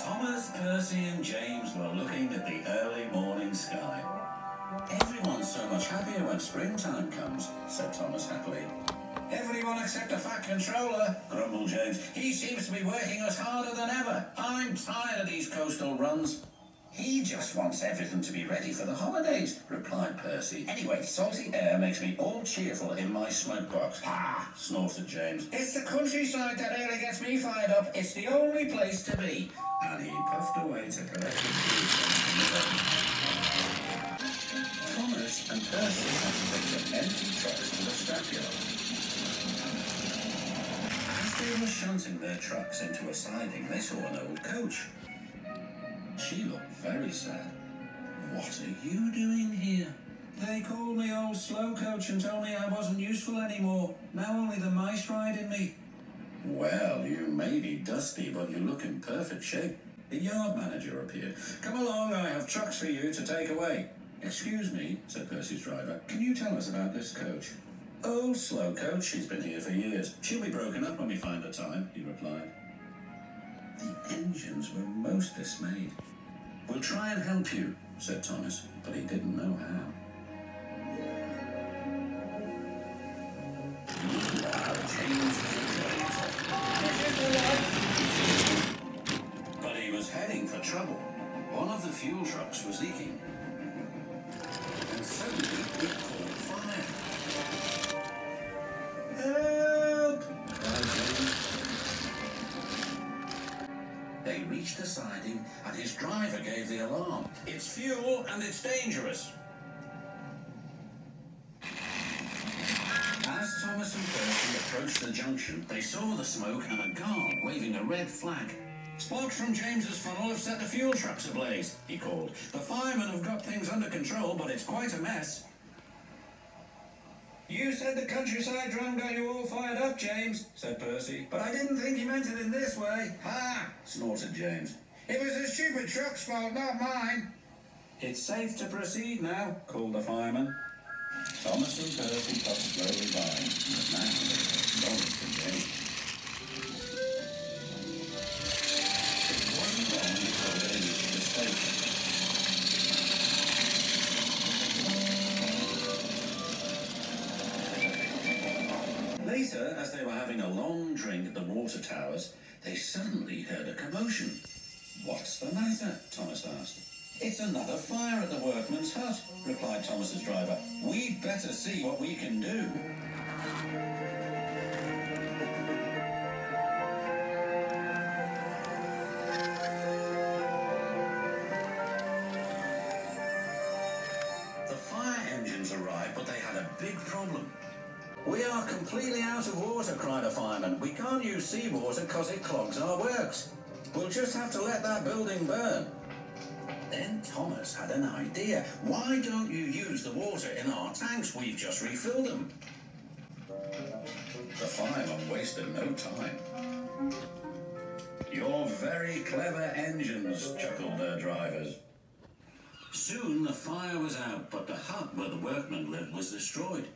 Thomas, Percy and James were looking at the early morning sky. "Everyone's so much happier when springtime comes," said Thomas happily. "Everyone except the Fat Controller," grumbled James. "He seems to be working us harder than ever. I'm tired of these coastal runs." "He just wants everything to be ready for the holidays," replied Percy. "Anyway, salty air makes me all cheerful in my smoke box." "Ah," snorted James. "It's the countryside that really gets me fired up. It's the only place to be." And he puffed away to collect his food. Thomas and Percy had to take some empty trucks to the scrapyard. As they were shunting their trucks into a siding, they saw an old coach. She looked very sad. "What are you doing here?" "They called me old slow coach and told me I wasn't useful anymore. Now only the mice ride in me." "Well, you may be dusty, but you look in perfect shape." The yard manager appeared. "Come along, I have trucks for you to take away." "Excuse me," said Percy's driver. "Can you tell us about this coach?" "Old slow coach, she's been here for years. She'll be broken up when we find the time," he replied. The engines were most dismayed. "We'll try and help you," said Thomas, but he didn't know how. Meanwhile, James was but he was heading for trouble. One of the fuel trucks was leaking. And suddenly it caught fire. "Help!" cried James. They reached the siding, and his driver gave the alarm. "It's fuel, and it's dangerous." As Thomas and Percy approached the junction, they saw the smoke and a guard waving a red flag. "Sparks from James's funnel have set the fuel trucks ablaze," he called. "The firemen have got things under control, but it's quite a mess." "You said the countryside drum got you all fired up, James," said Percy. "But I didn't think you meant it in this way." "Ha!" snorted James. "It was the stupid truck's fault, not mine." "It's safe to proceed now," called the fireman. Thomas and Percy puffed slowly by, but now they were sorry for James. It wasn't long before they reached the station. Later, as they were having a long drink at the water towers, they suddenly heard a commotion. "What's the matter?" Thomas asked. "It's another fire at the workman's hut," replied Thomas's driver. "We'd better see what we can do." The fire engines arrived, but they had a big problem. "We are completely out of water," cried a fireman. "We can't use seawater because it clogs our works. We'll just have to let that building burn." Then Thomas had an idea. "Why don't you use the water in our tanks? We've just refilled them." The fireman wasted no time. "You're very clever engines," chuckled their drivers. Soon the fire was out, but the hut where the workmen lived was destroyed.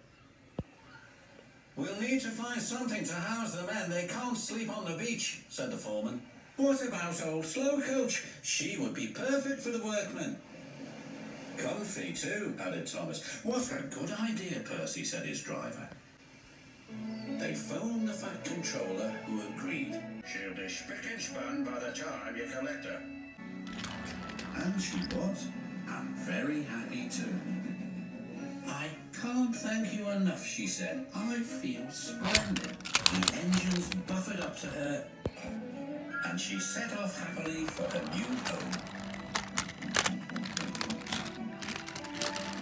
"We'll need to find something to house the men. They can't sleep on the beach," said the foreman. "What about old slow coach? She would be perfect for the workmen." "Comfy too," added Thomas. "What a good idea, Percy," said his driver. They phoned the Fat Controller, who agreed. "She'll be spick and span by the time you collect her." And she was, and very happy too. "I can't thank you enough," she said. "I feel splendid." The engines buffered up to her, and she set off happily for her new home.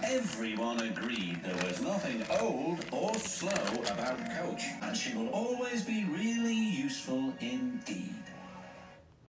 Everyone agreed there was nothing old or slow about Coach, and she will always be really useful indeed.